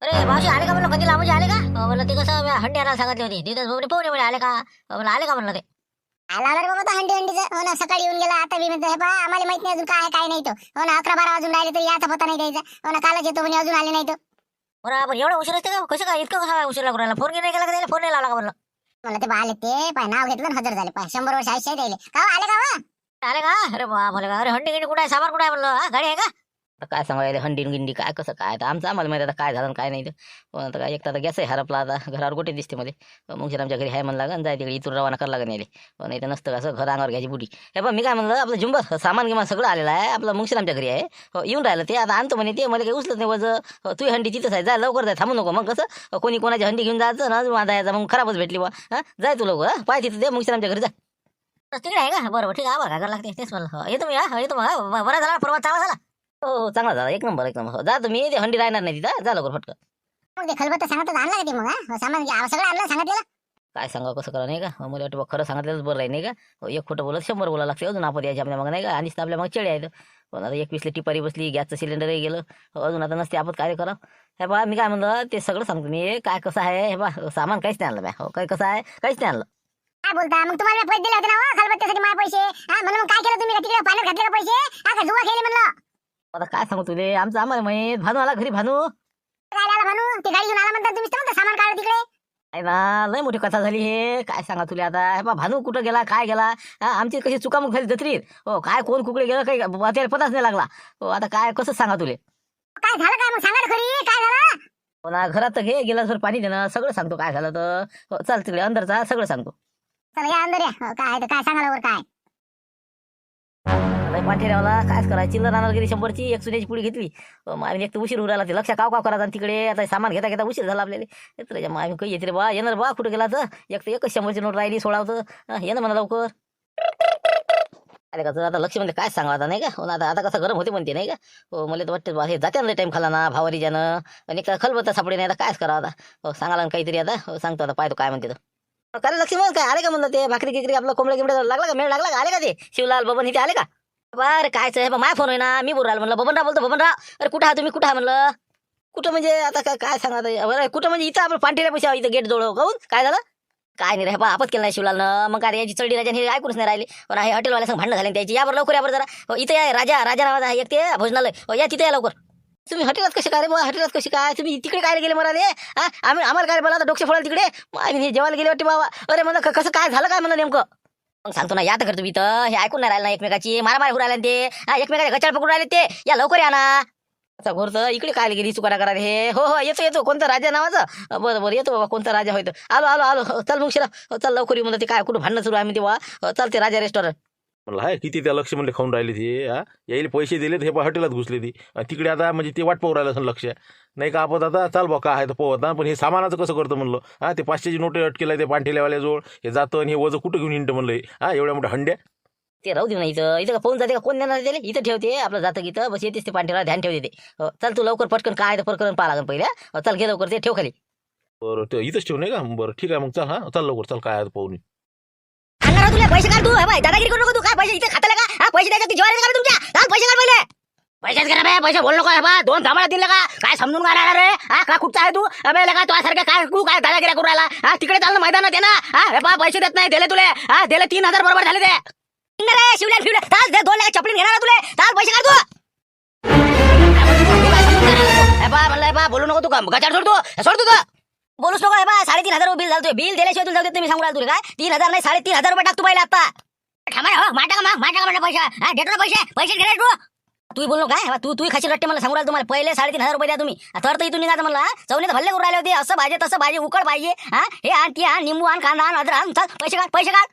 अरे मावशी आले का म्हणलं, कधी लांबूचे आले का? म्हणलं ते कसं हंडी आणायला सांगितली होती तिथं बबडी पोहणे म्हणे, आले का? म्हणलं आले का म्हणलं ते. आला रे बाबा, तो हंडीचं हो ना, सकाळी येऊन गेला. आता मी म्हणतो हे बा, आम्हाला माहित नाही अजून काय आहे काय नाही. तो हो ना 11-12 वाजून राहिले तरी याचा पत्ता नाही द्यायचा. हो ना, कालच येतो म्हणे, अजून आले नाही. तो बरं आपण एवढा उशीर असते का? कसं काय इतकं कसा उशीर लागून राहिला? फोन नाही केला का त्याला? फोन नाही लावला का म्हणलं? मला ते बा आले, ते पाय नाव घेतलं आणि हजर झाले. पाय 100 वर्ष आयुष्य द्यायले का हो, आले का हो? आले का? अरे बा म्हणलं, अरे हंडी गिंडी कुठे आहे? सामान कुठे आहे म्हणलं? हा, गाडी आहे का? आता काय सांगायला हंडी गिंडी काय कसं काय, आता आमचं आम्हाला माहिती आता काय झालं आणि काय नाही. पण आता काय, एक तर गॅसही हरपला, आता घरावर गोटे दिसते मध्ये. मग आमच्या घरी आहे म्हणलं लागन, जाय तिकडे इथून रवाना करायला लागेल यायले. पण इथं नसतं कसं, घर अंगावर घ्यायची बुटी. हे पण मी काय म्हणलं, आपलं जुंबर सामान गिमान सगळं आलेलं आहे आपलं. मुंगशीर आमच्या घरी आहे, येऊन राहिलं ते. आता आणतो म्हणे ते, मला काही उचलत नाही वजं. तू हंडी तिथंच आहे, जा लवकर जाय, थांबू नको. मग कसं कोणी कोणाची हंडी घेऊन जायचं ना, बांधायचं मग खराबच भेटली बा. हां जाय तू लवकर, पाय तिथं दे मुंगशीर आमच्या घरी जा. तिकडे आहे का? बरोबर ठीक आहे, आभार काय करायला लागते तेच म्हणलं. येतो मी, हा येतो मग. बरं झाला, परवा चांगला झाला. हो चांगला झाला, एक नंबर एक नंबर. जा तुम्ही, ते हंडी राहणार नाही तिथं, जा लवकर फटकन. मग ते खलबत्ता सांगत आणला का ते? मग सामान सगळं आणलं सांगितलं. काय सांगा कसं करा नाही का, मला वाटतं खरं सांगितलंच बरं आहे नाही का. एक खोटं बोलत 100 बोला लागते. अजून आपण यायच्या आपल्या मग नाही का, आणि आपल्या मग चेळे आहेत. पण आता 21ला टिपारी बसली, गॅसचं सिलेंडरही गेलं. अजून आता नसते आपण काय करा. हे बा मी काय म्हणलं, ते सगळं सांगतो मी काय कसं आहे. हे बा सामान काहीच नाही आणलं बा. हो काय कसं आहे, काहीच नाही आणलं. काय बोलता? मग तुम्हाला पैसे दिले होते ना हो, खलबत्त्यासाठी माझे पैसे. हा म्हणून मग काय केलं तुम्ही? तिकडे पाण्यात घातले का पैसे? हा का जुवा खेळले म्हणलं? आता काय सांगू तुले, आमचं आम्हाला माहीत. भानू आला घरी, भानू काय आला म्हणून ते गाडी घेऊन आला म्हणतात तुम्ही, तर म्हणता सामान काढलं तिकडे. आहे ना, लय मोठी कथा झाली. हे काय सांगा तुला आता. हे बा भानू कुठं गेला, काय गेला, आमची कशी चुकामुक झाली जत्रीत. हो काय कोण कुकडे गेलं काही त्याला पताच नाही लागला. हो आता काय कसं सांगा तुले. काय झालं काय मग? सांगा ना खरी, काय झालं? हो ना, घरात तर घे गेला सर पाणी देणं, सगळं सांगतो काय झालं तर. हो, चल तिकडे अंदरचा सगळं सांगतो. चला या अंदर या. हो, काय आहे तर काय सांगा लवकर काय? पाठीरावला कायच करायची, चिल्लर आणायला गेली 100ची, एक सुन्याची पुडी घेतली. मामी एक तर उशीर उराला, ते लक्ष काव काव करायचा. आणि तिकडे आता सामान घेता घेता उशीर झाला आपल्याला. तर मामी काही येते रे बा, येणार बा कुठं गेला तर. एक तर एकच 100ची नोट राहिली, 16 होतं. ये ना म्हणा लवकर. अरे कसं आता लक्ष म्हणजे काय सांगा आता नाही का. हो ना, आता कसं गरम होते म्हणते नाही का. हो मला तर वाटतं हे जाते ना टाइम खाला ना भावारी ज्यानं. आणि का खलबत्ता सापडे नाही, आता कायच करावं आता. हो सांगाला काहीतरी आता. हो सांगतो आता, पाहतो काय म्हणते तर. काय लक्ष्मण काय आले का म्हणलं, ते भाकरी गिकरी आपलं कोंबड्या गिंबड्या लागला का, मेळ लागला का, आले का ते शिवलाल बबन इथे आले का? बरं कायच आहे माझा फोन आहे ना, मी बोल राहिलो म्हणलं. बबनराव बोलतो, बबनराव. अरे कुठं आहात तुम्ही, कुठं आहे म्हणलं? कुठं म्हणजे आता काय सांगा बरं, कुठं म्हणजे इथं आपण पांढऱ्या पैसे इथं गेट जवळ. काहून काय झालं? काय नाही रे बा, आपत केलं नाही शिवलालनं. मग काय याची चढी राजा हे ऐकूनच नाही राहिले. पण हे हॉटेलवाल्या संग भांडणं झाले त्याची. यावर लवकर यावर जरा. हो इथं या, राजा राजा नावाचा आहे एक ते भोजनालय. हो या तिथे या लवकर. तुम्ही हॉटेलात कशी काय रे बा, हॉटेलात कशी काय तुम्ही तिकडे काय गेले मला रे? आम्हाला काय बोला, डोक्या फोडायला तिकडे. आम्ही जेवायला गेले वाटते बाबा. अरे म्हणलं कसं काय झालं काय म्हणलं नेमकं. मग सांगतो ना, या तर तुम्ही इथं हे ऐकून नाही राहिलं ना, एकमेकाची मारामारी होऊ राहिल्या ते. एकमेकाच्या गचाळ पकडून राहिले ते. या लवकर या ना. अच्छा घोरतं इकडे काय गेली चुकारा करा हे. हो हो येतो येतो. कोणता राजा नावाचा? बरं बरं येतो बाबा, कोणता राजा होतं. आलो आलो आलो. चल मग शिरा, चल लवकर येऊ म्हणलं. ते काय कुठं भांडणं सुरू आहे तेव्हा. चल ते राजा रेस्टॉरंट म्हणलं हाय किती त्या लक्ष म्हणले खाऊन राहिले ते. यायला पैसे दिलेत, हे हॉटेलात घुसले ती. तिकडे आता म्हणजे ते वाट पाहू राहिलं असं लक्ष नाही का. आपण आता चाल बा काय आहे तर पोहत ना. पण हे सामानाचं कसं करतं म्हणलं. ते 500ची नोट अटकेला ते पांठेल्यावाल्याजवळ. हे जातं आणि हे वजं कुठं घेऊन हिंडतं म्हणलं. एवढ्या मोठ्या हंड्या ते राहू दे ना इथं. इथं का पाहून जाते का, कोण देणार त्याला. इथं ठेवते आपलं जातं इथं बस, येतेच ते पांठेला ध्यान ठेवते ते. चल तू लवकर पटकन काय तर प्रकरण पाहा लागेल पहिल्या. चल घे लवकर ते ठेव खाली. बरं ते इथंच ठेवू नाही का. बरं ठीक आहे मग चल. चल लवकर चल, काय आहे पाहून. आणणार तुला पैसे काढ तू. बाय दादागिरी करू नको तू. काय पैसे इथे खाताला का? हा पैसे द्यायचे जेवायला का तुमच्या? चाल पैसे काढ पहिले. पैसेच करा बे, पैसे बोल नको. बा 2 थांबा दिले का काय समजून काढायला रे. का कुठचा आहे तू? अबे का तो सारखं काय तू काय दादागिरी करू राहिला. तिकडे चाल ना मैदानात आहे ना. हे बा पैसे देत नाही दिले तुले. दिले 3000 बरोबर झाले ते. शिवल्या शिवल्या चाल दे 2 लाख चपलीन घेणार तुले. चाल पैसे काढ तू. बा म्हणलं बा बोलू नको तू. का गचाड सोड तू, सोड तू. बोलूच नको. बा 3500 बिल झालं. बिल दिल्याशिवाय तुला जाऊ देत नाही. मी सांगू राहिलो तुला काय 3000 नाही 3500 रुपये टाक तू पहिले आता. थांबा हो माटा म्हणलं पैसे. देतो ना पैसे घे तू. तू बोललो काय तू खाशी रट्टे मला सांगू राहिलो तुम्हाला. पहिले 3500 रुपये द्या तुम्ही. तर इथून निघायचं म्हणला. चवणे तर भल्ले करून राहिले होते. असं भाजी तसं भाजी उकड पाहिजे. हे आण ती आण, निंबू आण, कांदा आण, अद्रक आण. चल पैसे काढ.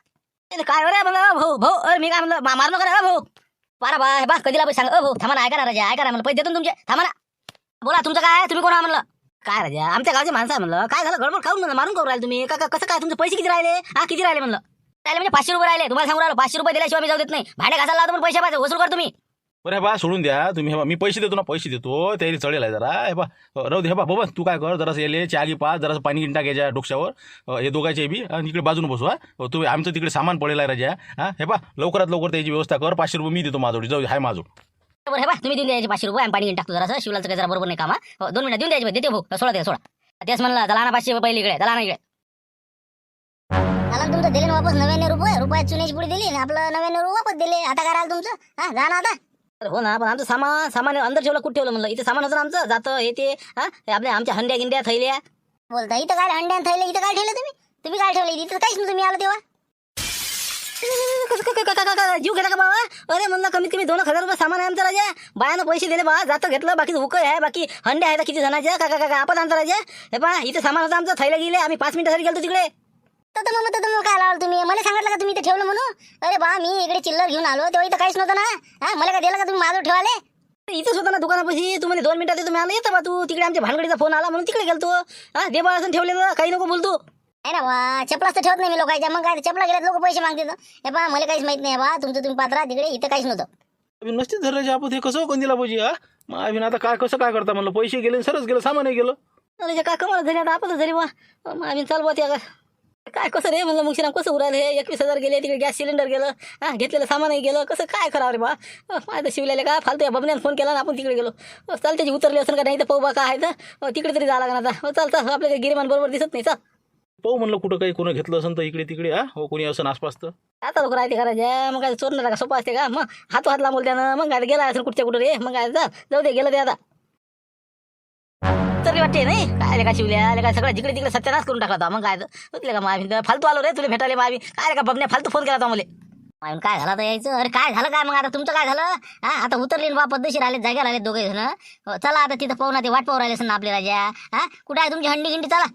काय रे भाऊ भाऊ. अरे मी काय म्हणलं मारलो का भाऊ. बारा बा हे बा कधीला पैसे सांग. भाऊ थांबा ना, ऐका ना राजा ऐका ना म्हणलं. पैसे देतो तुमचे. थांबा ना. बोला तुमचं काय, तुम्ही कोण म्हणलं. काय राजा आमच्या गावचे माणसं आहे म्हणलं. काय झालं गडबड खाऊन मारून करून राहिले तुम्ही. कसं काय तुमचे पैसे किती राहिले. किती राहिले म्हणलं. राहिले म्हणजे 500 रुपये राहिले. तुम्हाला सांगू राहिलो 500 रुपये दिल्याशिवाय मी जाऊ देत नाही. भांडे घासायला लावतो पण पैसे पाहिजे वसूल कर तुम्ही. बरं बा सोडून द्या तुम्ही. हे बा मी पैसे देतो ना, पैसे देतो. त्याला चढेल आहे जरा. हे बा राहू दे. हे बा बाबा तू काय कर, जरासं येले चागी पाच, जरासं पाणी गिंटा घ्यायच्या डोक्यावर. हे दोघांचे बी आणि इकडे बाजून बसवा. तू आमचं तिकडे सामान पडेल आहे राजा. हे बा लवकरात लवकर त्याची व्यवस्था कर. 500 रुपये मी देतो माझ्याजवळ. जाऊ दे हाय माझं. बरं हे बा तुम्ही देऊन द्यायचे 500 रुपये आणि पाणी घेऊन टाकतो जरा शिवलाचं काही जरा बरोबर नाही काम हा 2 मिनिटं देऊन द्यायचे देते भाऊ सोडा दे सोडा तेच म्हणलं चला ना 500 पहिले इकडे चला ना इकडे मला तुमचं दिले ना वापस 99 रुपये रुपयात चुन्याची पुडी दिली आणि आपलं 99 रुपये वापस दिले. आता काय राहिलं तुमचं हा जा ना आता. अरे हो ना पण आमचं सामान अंदर ठेवलं कुठं ठेवलं म्हणलं इथे सामान होतं ना आमचं जातं हे ते हा हे आपल्या आमच्या हंड्या गिंड्या थैल्या बोलता इथं काय अंड्यान थैले इथं काय ठेवलं तुम्ही काय ठेवलं इथं काहीच नाही तुम्ही आलो तेव्हा. जीव घेता का बाबा अरे म्हणलं कमीत कमी 2,000 रुपये सामान आहे आमचं राजा बायानं पैसे दिले बा जातं घेतलं बाकी हुक आहे बाकी हंड्या आहेत किती जणांच्या का आपण आणता राजा हे पहा इथे सामान होतं आमचं थैल्या गेले आम्ही 5 मिनिटासाठी गेलो तिकडे तर मग काय लावलं तुम्ही मला सांगितलं का तुम्ही इथे ठेवलं म्हणून. अरे बा मी इकडे चिल्लर घेऊन आलो तेव्हा इथं काहीच नव्हतं ना हा मला काय दिलं का तुम्ही माझं ठेवाले. इथंच होता ना दुकानापाशी तू म्हणे 2 मिनिटात तुम्ही आला येतं बा तू तिकडे आमच्या भानगडीचा फोन आला म्हणून तिकडे गेलतो हा दे बा असं ठेवलेलं काही नको बोलतो. आहे ना बा चपलाच तर ठेवत नाही मी लोकांच्या मग काय चपला गेल्यात लोक पैसे मागतात. हे बा मला काहीच माहित नाही बा तुमचं तुम्ही पात्रा तिकडे इथं काहीच नव्हतं. नसते धरले आपण हे कसं कोण दिला पाहिजे हा मग आम्ही आता काय कसं काय करता म्हणलं पैसे गेले सरच गेलं सामानही गेलं. अरे काय कमाल झाली आता आपण झाली बा आम्ही चाल बा त्या काय कसं रे म्हणलं मग श्रीराम कसं उरायला हे 21,000 गेले तिकडे गॅस सिलेंडर गेलं हा घेतलेलं सामानही गेलं कसं काय करावं रे बा माझं शिवलेलं का फालतू या बबण्यानं फोन केला ना आपण तिकडे गेलो चाल त्याची उतरली असं का नाही तर पाहू बा काय आहे तर तिकडे तरी जावं लागणार आता चाल चाल आपल्या गिरीमान बरोबर दिसत नाही चाल पाहू म्हणलं कुठं काही कोणी घेतलं असेल तर इकडे तिकडे हा हो कोणी असं आसपास तर आता लोक राहते करायच्या मग काय चोरणार का सोपं असते का मग हात लांबवलं त्यानं मग काय गेला असेल कुठच्या कुठं रे मग काय जाऊ दे गेलं ते आता तरी वाटते नाही काय का शिवल्या काय सगळं जिकडे तिकडे सत्यानाश करून टाकला होता मग काय तुला का मावी फालतू आलो रे तुला भेटायला मावी काय का बबण्या फालतू फोन केला होता मला माहिती काय झालं तर यायचं अरे काय झालं काय मग आता तुमचं काय झालं हा आता उतरले बा पद्धतशीर आले जागा राहिले दोघे जण चला आता तिथं पाहू ना ते वाट पाहू राहिले ना आपले राजा हा कुठं आहे तुमची हंडी गिंडी चला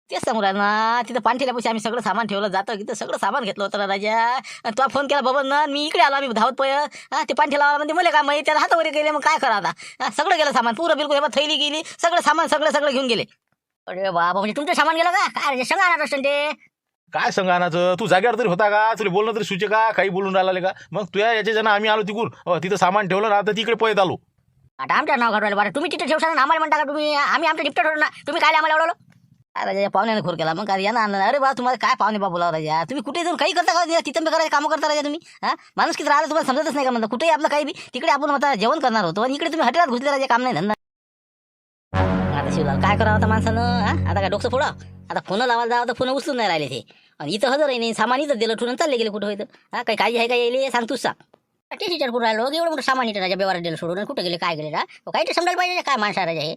तेच सांगू राहिलं ना तिथं पाणठेल्यापाशी आम्ही सगळं सामान ठेवलं जातं तिथं सगळं सामान घेतलं होतं ना राजा आणि तुला फोन केला बाबा ना मी इकडे आलो आम्ही धावत पय हा ते पाणठेला म्हणजे मला काय माहिती त्याला हातावर गेले मग काय करा आता सगळं गेलं सामान पुरं बिलकुल हे थैली गेली सगळं सामान सगळं घेऊन गेले. अरे बाबा म्हणजे तुमचं सामान गेलं का काय रे सांगा ना रस्त्याने ते काय संघानाचं तू जागेवर तरी होता का तुला बोलणं तरी सुचे का काही बोलून राहिला का मग तुया याच्या जण आम्ही आलो तिकून तिथं सामान ठेवलं ना तर तिकडे पळत आलो. आता आमचं नाव काढवायला बरं तुम्ही तिथे ठेवसा ना आम्हाला म्हणता का तुम्ही आम्ही आमचं डिप्टर ठेवलं ना तुम्ही काय आम्हाला एवढं राजा पाहुण्याने खोर केला मग काय या ना अरे बा तुम्हाला काय पाहुणे बा बोलावं राजा तुम्ही कुठे जाऊन काही करता का तिथं बी करायचं कामं करता राजा तुम्ही हा माणूस किती राहिलं तुम्हाला समजतच नाही का म्हणता कुठेही आपलं काही बी तिकडे आपण आता जेवण करणार होतो आणि इकडे तुम्ही हॉटेलात घुसले राजा काम नाही धंदा आता शिवलाल काय करावं आता माणसानं हा आता काय डोकं फोडा आता फोन लावायला जावं तर फोन उचलून नाही राहिले ते आणि इथं हजरही नाही सामान इथं दिलं ठेवून चालले गेले कुठं होतं हा काही काळजी आहे का येईल सांग तूच सांग टी शर्ट कुठं राहिलो एवढं मोठं सामान इथं राजा व्यवहार दिलं सोडून कुठे गेले काय गेले काही ते समजायला पाहिजे काय माणसा राजा हे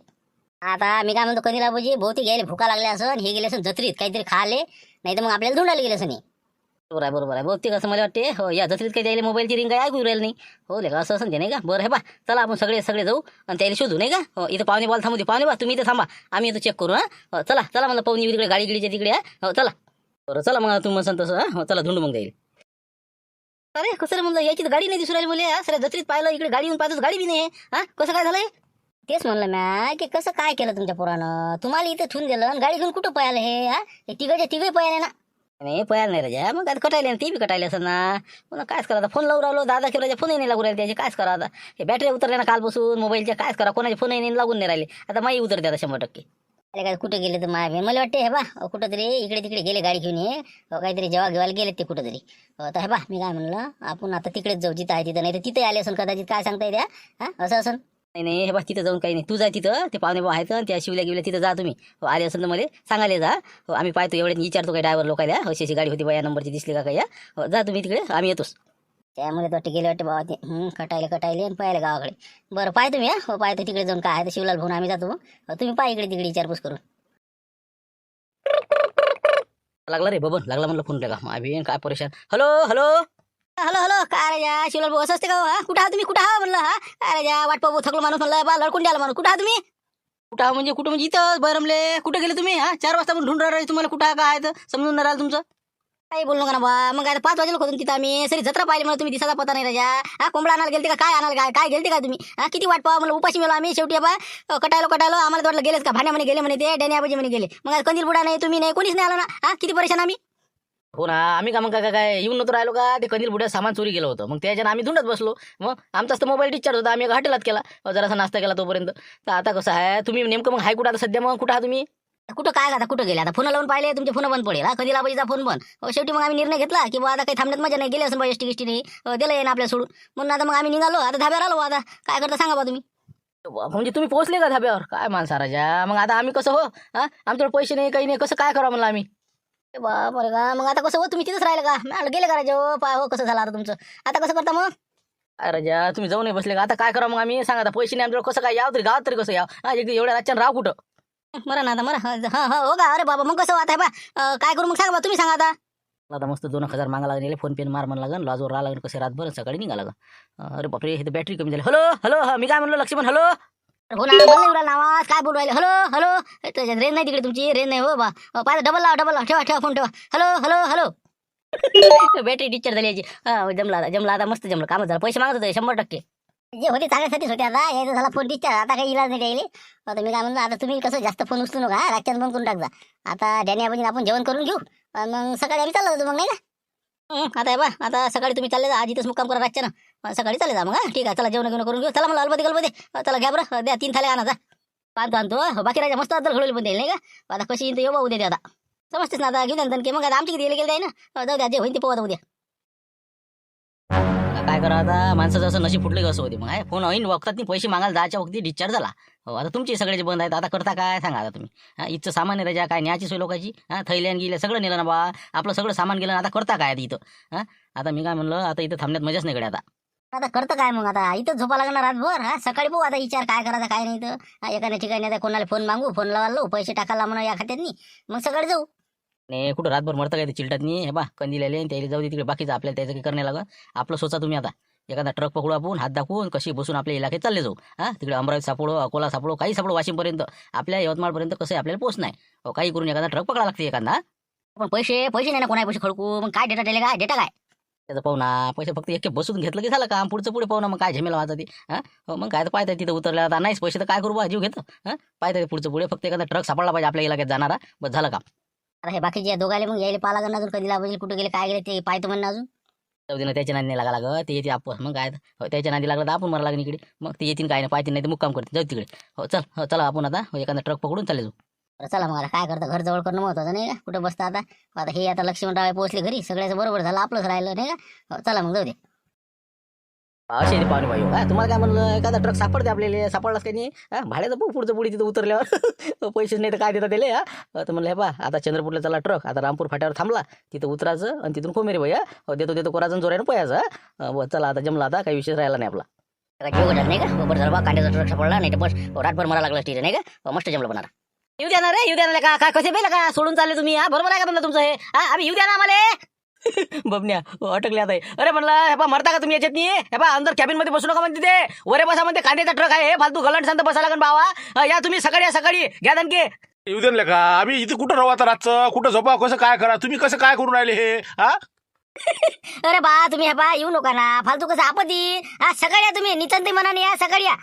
आता मी काय म्हणतो कधी राबूजी बहुती घ्यायला भुका लागल्या असं हे गेले असं जत्रीत काहीतरी खाले नाही तर मग आपल्याला धुंडायला गेले असं नाही. बरोबर आहे बहुतेक असं मला वाटते हो या जत्रेत काही द्यायला मोबाईलची रिंग काही ऐकू राहिलं नाही हो का असं असं नाही का बरं हे बा चला आपण सगळे जाऊ आणि त्याला शोधू नाही का हो इथं पाहुणे बॉल थांबू दे पाहुणे बा तुम्ही इथं थांबा आम्ही इथं चेक करू हा चला मला पाहुणे तिकडे गाडी गिडीच्या तिकडे हो चला बरं चला मग तुम्ही म्हणसान तसं हो चला धुंड मग जाईल. अरे कसं रे म्हणलं याची गाडी नाही दिसू राहिली मुले सर जत्रेत पाहिलं इकडे गाडी येऊन पाहतोच गाडी बी नाही हा कसं काय झालंय तेच म्हणलं मॅ की कसं काय केलं तुमच्या पोरानं तुम्हाला इथं ठेवून दिलं आणि गाडी घेऊन कुठं पळालं हे हा तिघे पळाले ना नाही पळायला नाही राजा मग आता कटायले ना ते बी कटायले असं ना पुन्हा कायच करा आता फोन लावून राहिलो दादा किंवा राजा फोनही नाही लागू राहिले त्याचे कायच करा आता हे बॅटरी उतरल्या ना काल बसून मोबाईलच्या कायच करा कोणाचे फोनही नाही लागून नाही राहिले आता माही उतरते आता 100%. अरे काय कुठे गेले तर मला वाटते हे बा कुठंतरी इकडे तिकडे गेले गाडी घेऊन हे काहीतरी जेव्हा घेवायला गेले ते कुठंतरी तर हे बा मी काय म्हणलं आपण आता तिकडेच जाऊ जिथं आहे तिथं नाही तर तिथे आले असेल कदाचित काय सांगता येत्या हा असं असं नाही हे बा तिथं जाऊन काही नाही तू जा तिथं ते पाहुणे भाऊ आहेत त्या शिवल्या गेल्या तिथं जा तुम्ही आले असेल तर मला सांगायला जा हो आम्ही पाहतो एवढे विचारतो काय ड्रायव्हर लोकायला अशी गाडी होती बा या नंबरची दिसली का काय हो जा तुम्ही तिकडे आम्ही येतोच त्यामुळे वाटते गेले वाटते बाबा ते कटायले आणि पाहिले गावाकडे बरं पाहतो मी हो पाहतो तिकडे जाऊन काय आहे तर शिवलाल भाऊन आम्ही जातो तुम्ही पाहा इकडे तिकडे विचारपूस करून लागला रे बबन लागला म्हणलं फोन केला मावी काय परेशान हॅलो काय राजा शिवलाल भाऊ असं असते का कुठं आहात तुम्ही कुठं आहा म्हणलं हा काय राजा वाट पाहू थकलो माणूस म्हणलं बा लडकून द्याला माणूस कुठं आहात तुम्ही कुठं म्हणजे इथं बैरमले कुठं गेले तुम्ही हा 4 वाजता पण ढूंढ राहिले तुम्हाला कुठं काय आहे समजून नाही राहिलं तुमचं काही बोललो का ना बा मग आता 5 वाजेला होतो तिथं आम्ही सरी जत्रा पाहिली मला तुम्ही दिसाचा पता नाही राजा हा कोंबडा आणायला गेलते का काय आणायला काय गेलते का तुम्ही हा किती वाट पाहा मला उपाशी मिळालो आम्ही शेवटी बा कटायलो आम्हाला वाटलं गेलेच का भाण्या म्हणे गेले म्हणे ते डॅनियाबाजी म्हणे गेले मग कंदील बुडा नाही तुम्ही नाही कोणीच नाही आला ना हा किती परेशान आम्ही हो ना आम्ही का मग काय येऊन नव्हतं राहिलो का ते कंदील बुड्या सामान चोरी गेलं होतं मग त्याच्यानं आम्ही धुंडत बसलो मग आमचाच तर मोबाईल डिस्चार्ज होता आम्ही हॉटेलात केला जरासा नाश्ता केला तोपर्यंत तर आता कसं आहे तुम्ही नेमकं मग हाय कुठं आता सध्या मग कुठं आहात तुम्ही कुठं काय आता कुठं गेले आता फोन लावून पाहिले तुमचे फोन बंद पडेल कधी लावायचा फोन बंद शेवटी मग आम्ही निर्णय घेतला की बा आता काही थांबण्यात मजा नाही गेले असं एसटी गिष्टीने दिलं येईन आपल्या सोडून म्हणून आता मग आम्ही निघालो आता धाब्यावर आलो आता काय करता सांगा बा तुम्ही म्हणजे तुम्ही पोहोचले का धाब्यावर काय माणसा राजा मग आता आम्ही कसं हो आमच्याकडे पैसे नाही काही नाही कसं काय करावं म्हणलं आम्ही बरं का मग आता कसं हो तुम्ही तिथंच राहिलं का म्हणलं गेले का राजा पा हो कसं झालं आता तुमचं आता कसं करता मग अरे राजा तुम्ही जाऊ नाही बसले का आता काय करावं मग आम्ही सांगा आता पैसे नाही आमच्याकडे कसं काय यावं तरी गावात तरी कसं यावं एकदा एवढ्या राज्यानं राव कुठं मरा ना आता मरा हा हो का अरे बाबा मग कसं आता बा काय करू मग सांगा बा तुम्ही सांगा आता आता मस्त 2,000 मागा लागले फोन पे मार म्हणा लागन लाजवर राहा लागेल कसे रातभर सकाळी निघा लागन अरे बापरे हे तर बॅटरी कमी झाली हॅलो हॅलो हा मी काय म्हणलो लक्ष्मण हॅलो हो ना मला एवढा नावाज काय बोलू राहिले हॅलो हॅलो त्याच्यात रेंज नाही तिकडे तुमची रेंज नाही हो बा पाहिजे डबल लावा ठेवा फोन ठेवा hello hello hello battery discharge झाली याची जमला आता मस्त जमलं कामच झालं पैसे मागत होते 100% जे होते चांगल्यासाठीच होते आता यायचं झाला फोन डिस्चार्ज आता काही इलाज नाही द्यायला आता मी काय म्हणलं आता तुम्ही कसं जास्त फोन उचलू नका रातच्यात बंद करून टाकजा आता डॅनी आपण जेवण करून घेऊ मग सकाळी आम्ही चाललो होतो मग नाही का आता बा आता सकाळी तुम्ही चालले जा आज इथंच मुक्काम करा रातच्या ना सकाळी चालले जा मग ठीक आहे चला जेवण घेऊन करून घेऊ चला मला अलबदी चला घ्या बरं द्या 3 थाले आणा जा आणतो बाकी राजा मस्त अद्दल घडवली पण देईल नाही का आता कशी येईल येऊ बा उद्या द्या आता समजतेस ना आता घेऊन द्या की मग आता आमची किती गेले ना जाऊ द्या जे होईल ते पोहा उद्या काय करा आता माणसाचं असं नशीब फुटले कसं होते मग फोन होईन वक्तात नाही पैसे मागायला जायच्या वक्ती डिस्चार्ज झाला हो आता तुमचे सगळ्याचे बंद आहेत आता करता काय सांगा आता तुम्ही इथचं सामान नाही राजा काय न्यायची सोय लोकांची थैल्यान गेल्या सगळं नेलं ना बा आपलं सगळं सामान गेलं ना आता करता काय इथं आता मी काय म्हणलं आता इथं थांबण्यात मजाच नाही कडे आता करतं काय मग आता इथं झोपा लागणार रातभर सकाळी बघू आता विचार काय करायचा काय नाही तर एखाद्या ठिकाणी आता कोणाला फोन मागू फोन लावायला पैसे टाकायला म्हणा या खात्यातनी मग सकाळी जाऊ नाही कुठं रातभर मरतं काय ते चिलटात नाही हे बा कंदिलेले त्याला जाऊ दे तिकडे बाकीचं आपल्याला त्याचं काही करणे लागत आपलं सोचा तुम्ही आता एखादा ट्रक पकडू आपण हात दाखवून कशी बसून आपल्या इलाक्यात चालले जाऊ तिकडे अमरावती सापडो अकोला सापडो काही सापडो वाशिमपर्यंत आपल्या यवतमाळपर्यंत कसं आपल्याला पोहोच नाही काही करून एखादा ट्रक पकडा लागते एखादा पण पैसे नाही ना कोणा पैसे खडकू मग काय डेटा दिले काय डेटा काय त्याचं पाहू ना पैसे फक्त एक बसून घेतलं की झालं काम पुढचं पुढे पाहू ना मग काय झमेला वाजता ते मग काय तर पाहता तिथं उतरल्या आता नाहीच पैसे तर काय करू बा जीव घेतं पाहता पुढचं पुढे फक्त एखादा ट्रक सापडला पाहिजे आपल्या इलाक्यात जाणारा बस झालं काम अरे हे बाकीचे दोघाले मग यायला पाहा लागणार अजून कधी लावायचे कुठे गेले काय गेले ते पाहतो म्हणणं अजून जाऊ दे ना त्याच्या नादी लागा लागत ते येते आपण मग काय त्याच्या नादी लागला तर आपण मला लागेल इकडे मग ते येतील काय नाही पाहतील नाही ते मुक्काम करतील जाऊ तिकडे हो चला आपण आता एखादा ट्रक पकडून चालले जाऊ चला मग आता काय करतं घर जवळ करणं महत्वाचं नाही का कुठं बसता आता हे आता लक्ष्मणराव पोहोचले घरी सगळ्याचं बरोबर झालं आपलंच राहिलं नाही का चला मग जाऊ दे असे पाहुणे भाई तुम्हाला काय म्हणलं एखादा ट्रक सापडते आपल्याला सापडलाच काही नाही भाड्याचं बघू पुढचं पुढे तिथं उतरल्यावर पैसेच नाही तर काय देतात त्याला तर म्हणलं हे बा आता चंद्रपूरला चला ट्रक आता रामपूर फाट्यावर थांबला तिथं उतरायचं आणि तिथून कोमेरे भैया देतो कोराजन जोरानं पोयाचं चला आता जमला आता काही विषय राहिला नाही आपला घेऊ नाही का बरोबर झालं बा कांद्याचा ट्रक सापडला नाही तर बस रातभर मला लागला स्टील नाही का मस्त जमलं बनणार येऊ द्या ना का काय कसे बेला का सोडून चालले तुम्ही बरोबर आहे का म्हणलं तुमचं हे आम्ही येऊ द्या ना आम्हाला बबन्या अटकले आता अरे म्हणलं हे बा मरता का तुम्ही याच्यात नाही हे बा अंदर कॅबिन मध्ये बसू नका म्हणते ते वरे बसा म्हणते कांद्याचा ट्रक आहे फालतू गलट सांगता बसा लागन बावा या तुम्ही सकाळी घ्या दणके येऊ दे का आम्ही इथे कुठं राहू आता रातचं कुठं झोपा कसं काय करा तुम्ही कसं काय करून राहिले हे अरे बा तुम्ही हे बा येऊ नका ना फालतू कसं आपत्ती सकाळी या तुम्ही नितंती मनाने या सकाळी या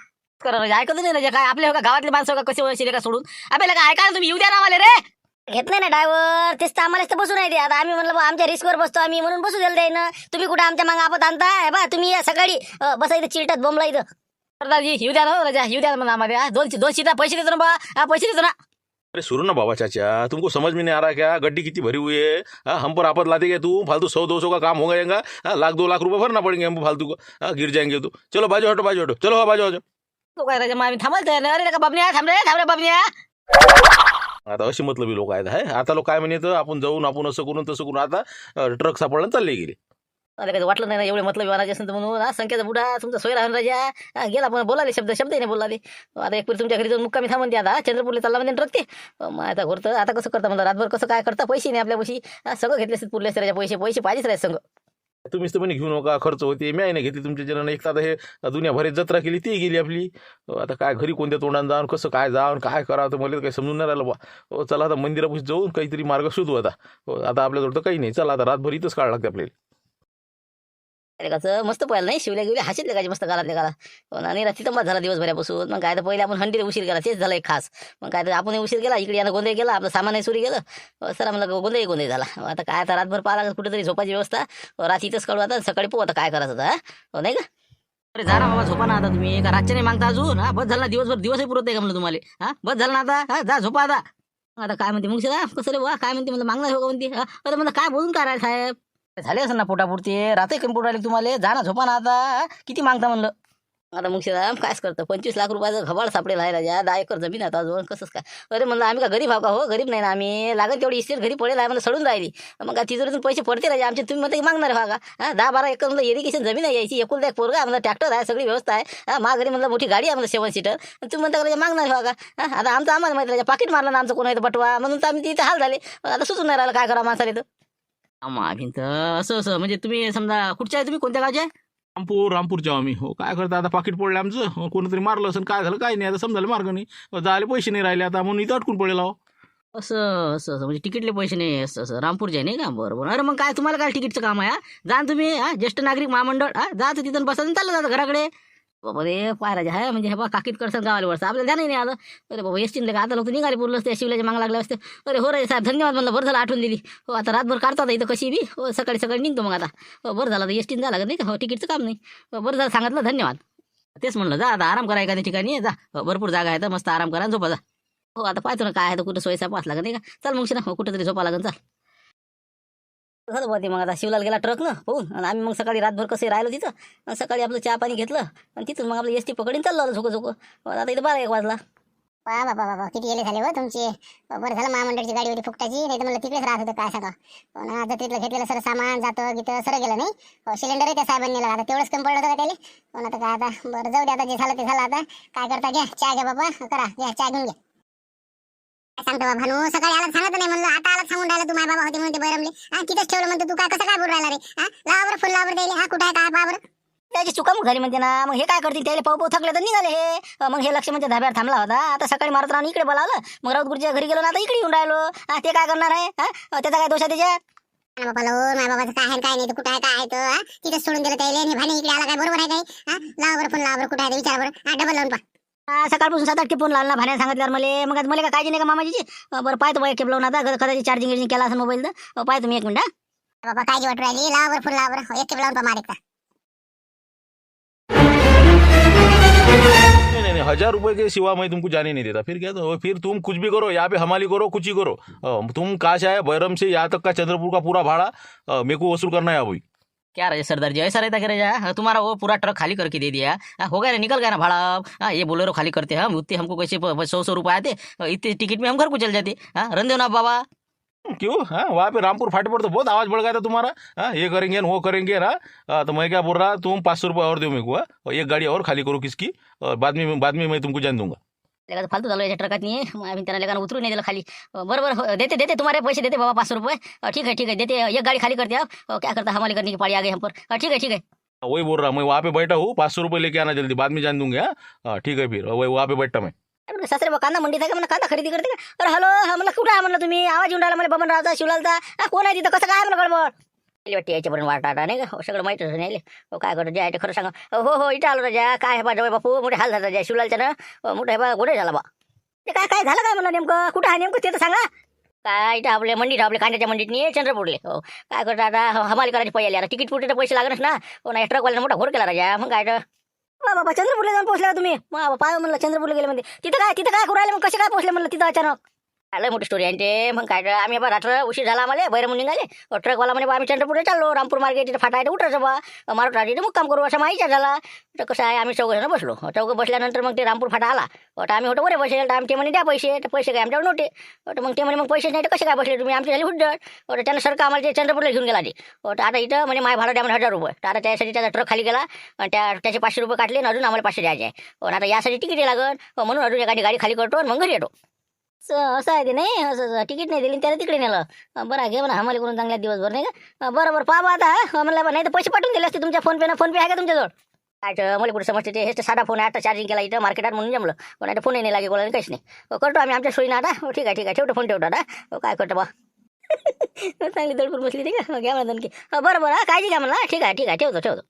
ऐकत नाही ना काय आपल्या गावातले माणसं का कसे वळशील का सोडून आपल्याला ऐका तुम्ही येऊ द्या ना आम्हाला रे घेत नाही ना ड्रायव्हर तेच तर आम्हालाच तर बसू नाही दे आता आम्ही म्हणलं आमच्या रिस्कवर बसतो आम्ही म्हणून बसू दिलं द्याय ना तुम्ही कुठं आमच्या मागे आपत आणता बा तुम्ही या सकाळी बसा इथं चिलटात बोंबला इथं सरदारजी येऊ द्या ना राजा येऊ द्या म्हणा आम्हाला दोन सीटा पैसे देतो ना बा पैसे देतो ना अरे सुनो ना बाबा चाचा तुमको समझ में नहीं आ रहा क्या गड्डी कितनी भरी हुई है हम पर आपत लाते गए तू फालतू 100-200 का काम हो जाएगा 1-2 लाख रुपए भरना पड़ेंगे हमको फालतू को गिर जाएंगे तू चलो बाजू हटो चलो बाजू तो काय राजा मग आम्ही थांबायला तयार नाही अरे का बबन्या थांब रे बबन्या आता अशी मतलबी लोक आहेत आता लोक काय म्हणत आपण जाऊन आपण असं करून तसं करून आता ट्रक सापडला चालले गेले अरे काही वाटलं नाही ना एवढे मतलब विमानाचे असेल तर म्हणून संख्याचा बुडा तुमचा सोय राहून राजा गेला पण बोलाले शब्द नाही बोलाले आता एक तुमच्या घरी जाऊन मुक्कामी थांबून द्या आता चंद्रपूरला चालला म्हणजे ट्रक ते मग आता घरतं आता कसं करता म्हणलं रातभर कसं काय करता पैसे नाही आपल्या पैसे सगळं घेतले असतील पुरले राजा पैसे पाहिजेच राहिले सगळं तुम्हीच तर म्हणे घेऊ नका खर्च होते मी नाही घेतली तुमच्या जनानं एक तर हे दुनियाभरीत जत्रा केली ती गेली आपली आता काय घरी कोणत्या तोंडानं जाऊन कसं काय जाऊन काय करावं तर मला काही समजून नाही राहिलं बा चला आता मंदिरापाशी जाऊन काहीतरी मार्ग शोधू आता आपल्याजवळ तर काही नाही चला आता रातभर इथंच काढ लागते आपल्याला अरे कसं मस्त पाहिलं नाही शिवल्या गेले हसीतले काय मस्त गालातले गाला आणि रात्री तंबात झाला दिवसभरापासून मग काय तर पहिले आपण हंडीला उशीर गेला तेच झालं एक खास मग काय तर आपण उशीर गेला इकडे यानं गोंधळ गेला आपलं सामानही सुरी गेलं सर म्हणलं गोंधळ झाला आता काय आता रातभर पाहा कुठेतरी झोपायची व्यवस्था रात्री इथंच काढू आता सकाळी पोहू आता काय करायचं आता नाही का अरे जा ना बाबा झोपा ना आता तुम्ही का रातच्या नाही मागता अजून बस झाला दिवसभर दिवसही पुरत नाही का म्हणलं तुम्हाला बस झालं ना आता जा झोपा आता आता काय म्हणते मग शिरा कसं रे वा काय म्हणते मला मागणार हो का म्हणते अरे मला काय बोलून काय राहिलं साहेब झाले असं ना पोटापुरते रात्री कमी पोट राहिले तुम्हाला जा ना झोपा ना आता किती मागता म्हणलं आता मग शिरा कायच करतं 25 लाख रुपयाचं घबाड सापडेल आहे राजा 10 एकर जमीन आता अजून कसंच काय अरे म्हणलं आम्ही का गरीब आहो का हो गरीब नाही ना आम्ही लागत तेवढी इस्टेट घरी पडेल आहे मला सडून राहिली मग तिजोरीतून पैसे पडते राजा आमचे तुम्ही म्हणता की मागणार आहे का 10-12 एकर म्हणलं इरिगेशन जमीन आहे यायची एकुलता एक पोरगा म्हणलं ट्रॅक्टर आहे सगळी व्यवस्था आहे मा घरी म्हणलं मोठी गाडी आहे म्हणलं 7 सीटर तुम्ही म्हणता राजा मागणार आहे का आता आमचं आम्हाला माहिती राजा पाकिट मारलं ना आमचं कोण आहे बटवा म्हणून तर आम्ही तिथे हाल झाले आता सुचून नाही राहिलं काय करा माणसाला तर आम्ही तर असं म्हणजे तुम्ही समजा कुठच्या आहे तुम्ही कोणत्या गावचे आहे रामपूरच्या आम्ही हो काय करता आता पाकिट पडलं आमचं कोणतरी मारलं असं काय झालं काय नाही आता समजायला मार्ग नाही जायला पैसे नाही राहिले आता म्हणून इथं अटकून पडेल आहो असं असं असं म्हणजे तिकीटले पैसे नाही असं असं रामपूरचे नाही का बरोबर अरे मग काय तुम्हाला काय तिकीटचं काम आहे जा ना तुम्ही ज्येष्ठ नागरिक महामंडळ जा तिथून बसा चाललं जातं घराकडे बाबा रे पायराजे आहे म्हणजे हे बा काकीत करतात गावाला वरचं आपल्याला ध्यान नाही आलं अरे बाबा एसटीने का आता लोक निघाले पुरलं असते शिवल्याच्या मागं लागले असते अरे हो रे साहेब धन्यवाद म्हणलं बरं झालं आठवण दिली हो आता रातभर काढतात इथं कशी बी हो सकाळी सकाळी निघतो मग आता हो बरं झालं तर एसटीने जा लागत नाही का हो तिकीटचं काम नाही हो बरं झालं सांगितलं धन्यवाद तेच म्हणलं जा आता आराम करा एखाद्या ठिकाणी जा हो भरपूर जागा आहे तर मस्त आराम करा झोपा जा हो आता पाहतो ना काय आहे तर कुठं सोयीचा पास लागत नाही का चल मग ना हो कुठं तरी झोपा लागेल चल झालं बघ मग आता शिवलाल गेला ट्रक ना होऊन आणि आम्ही मग सकाळी रातभर कसं राहिलो तिथं आणि सकाळी आपलं चहा पाणी घेतलं आणि तिथून मग आपलं एस टी पकडून चाललो आलो झोकं आता इथं 12-1 वाजला बाबा बाबा किती गेले झाले हो तुमचे बरं झालं महामंडळची गाडी होती फुकटाची नाही तर मला तिकडेच राहत होतं काय सांगा पण आता तिथलं घेतलेलं सर सामान जातं गीतं सर गेलं नाही हो सिलेंडरही त्या साहेबांनी नेलं आता तेवढंच कमी पडलं होतं का त्याला पण आता काय आता बरं जाऊ दे आता जे झालं ते झालं आता काय करता घ्या चहा घ्या बाबा करा घ्या चहा घेऊन घ्या सांगतो बाबा भानू सकाळी आला सांगत नाही म्हणलं आता आला सांगून राहिला तू माय बाबा होते म्हणून ते बैरमले तिथंच ठेवलं म्हणतो तू काय कसं काय बोलू राहिला रे लावर फुल लावर द्यायला कुठं आहे काय बाबर त्याची चुका मग घरी म्हणते ना मग हे काय करतील त्याला पाऊ थकले तर निघाले हे मग हे लक्ष म्हणजे धाब्यावर थांबला होता आता सकाळी मारत राहून इकडे बोलावलं मग राऊतगुरच्या घरी गेलो ना आता इकडे येऊन राहिलो ते काय करणार आहे त्याचा काय दोष आहे त्याच्यात बाबा माय बाबाचं काय आहे काय नाही कुठं आहे काय आहे तर तिथंच सोडून दिलं त्याला भाने इकडे आला काय बरोबर आहे काय लावर फुल लावर कुठं आहे विचार बरं डबल लावून पा सकाळपासून 7-8 फोन लावला भाण्याला सांगितल्यावर मला काय काळजी नाही का मामाजीची बरं पाहतो बाई केप लावून आता कदाचित चार्जिंग केला असं मोबाईल तर पाहतो मी 1 मिनिट बाबा काळजी वाटू राहिली लावर फुल लावर एक लावून पा मार एकदा नहीं 1000 रुपए के सिवा मैं तुमको जाने नहीं देता फिर क्या तो फिर तुम कुछ भी करो यहाँ पे हमाली करो कुछ ही करो तुम कहाँ से आए बैरम से यहाँ तक का चंद्रपुर का पूरा भाड़ा मेरे को वसूल करना है अभी क्या रहे सरदार जी ऐसा रहता क्या रहा तुम्हारा वो पूरा ट्रक खाली करके दे दिया हो गया ना निकल गया ना भाड़ा ये बोलेरो खाली करते हम उतने हमको कैसे 100 रुपये आते इतने टिकट में हम घर को चल जाते रन दो ना बाबा क्यों वहाँ पे रामपुर फाटे पर तो बहुत आवाज बढ़ गया था तुम्हारा ये करेंगे वो करेंगे ना तो मैं क्या बोल रहा तुम 500 रुपये और दो मेरे को और एक गाड़ी और खाली करो किसकी और बाद में मैं तुमको जान दूंगा फालतू झालो याच्या ट्रकात नाही आम्ही त्यांना लेखानं उतरून नाही दिलं खाली बरोबर देते तुम्हारे पैसे देते बाबा 500 रुपये ठीक है देते एक गाड़ी खाली करते आप क्या करता हमारे करने की पाड़ी आ गई हम पर ठीक है वही बोल रहा मैं वहाँ पे बैठा हूँ 500 रुपये लेके आना जल्दी बाद में जान दूंगा ठीक है फिर वही वहाँ पे बैठा मैं सासरे बा कांदा मंडीत आहे का म्हणा कांदा खरेदी करते का अरे हॅलो म्हणलं कुठं आहे म्हणलं तुम्ही आवाज येऊन राहिला मला बबनरावचा शिवलालचा कोण आहे तिथं कसं काय म्हणलं गडबड वाटते याच्यापर्यंत वाटा नाही का सगळं माहिती नाही काय करतो जे आहे ते खरं सांगा हो इथं आलो राजा काय आहे बा जवळ बापू मोठे हाल झाला राजा शिवलालच्या ना मोठं आहे बा गोडे झाला बा ते काय झालं काय म्हणलं नेमकं कुठं आहे नेमकं ते तर सांगा काय इथं आपल्या मंडीत आपल्या कांद्याच्या मंडीत नाही चंद्रपूरले हो काय करतो आता हमाली करायची पहिले आता तिकीट पुढे पैसे लागणच ना हो ना ट्रकवाल्यानं मोठा घोर केला राजा मग काय बाबा चंद्रपूरला जाऊन पोहोचला तुम्ही पाय म्हणलं चंद्रपूरला गेले म्हणजे तिथं काय करू राहिले मग कसे काय पोहोचले म्हणलं तिथं अचानक आलं मोठी स्टोरी आहे ते मग काय आम्ही बा रात्र उशीर झाला आम्हाला बैरमून निघाले ट्रकवाला म्हणे बा आम्ही चंद्रपूरला चाललो रामपूर मार्केट तिथं फाटा आहे उठायचं बा मारुट राहते मग काम करू असा माहिती झाला तर कसं आहे आम्ही चौघजणं बसलो चौघं बसल्यानंतर मग ते रामपूर फाटा आला तर आम्ही होतो बरे बसेल तर आम्ही ते म्हणे द्या पैसे तर पैसे काय आमच्यावर नव्हते तर मग ते म्हणे मग पैसे नाही तर कसे काय बसले तुम्ही आमची झाली हुड्डड त्यानं सरकार आम्हाला ते चंद्रपूरला घेऊन गेला ते तर आता इथं म्हणजे माय भाडं द्या म्हणे 1000 रुपये तर आता त्यासाठी त्याचा ट्रक खाली गेला आणि त्याचे 500 रुपये काटले आणि अजून आम्हाला 500 द्यायचे आहे आता यासाठी तिकीट लागत म्हणून अजून एखादी गाडी खाली करतो आणि मग घरी येतो असं आहे ते नाही असं तिकीट नाही दिली त्याला तिकडे नेलं बरं घे म्हणा हमाली करून चांगल्या दिवसभर नाही का बरोबर पाहा आता म्हणलं नाही तर पैसे पाठवून दिले असते तुमच्या फोन पे आहे का तुमच्याजवळ काय मला कुठे समजते ते हेच साधा फोन आहे आता चार्जिंग केला इथं मार्केटात म्हणून जमलं पण आता फोनही नाही लागे कोणाला काहीच नाही करतो आम्ही आमच्या सोयीनं आता ठीक आहे ठेवतो फोन ठेवतो आता काय करतो बा चांगली दडपूर बसली ठीक आहे घ्या म्हणा की बरं काळजी घ्या म्हणा ठीक आहे ठेवतो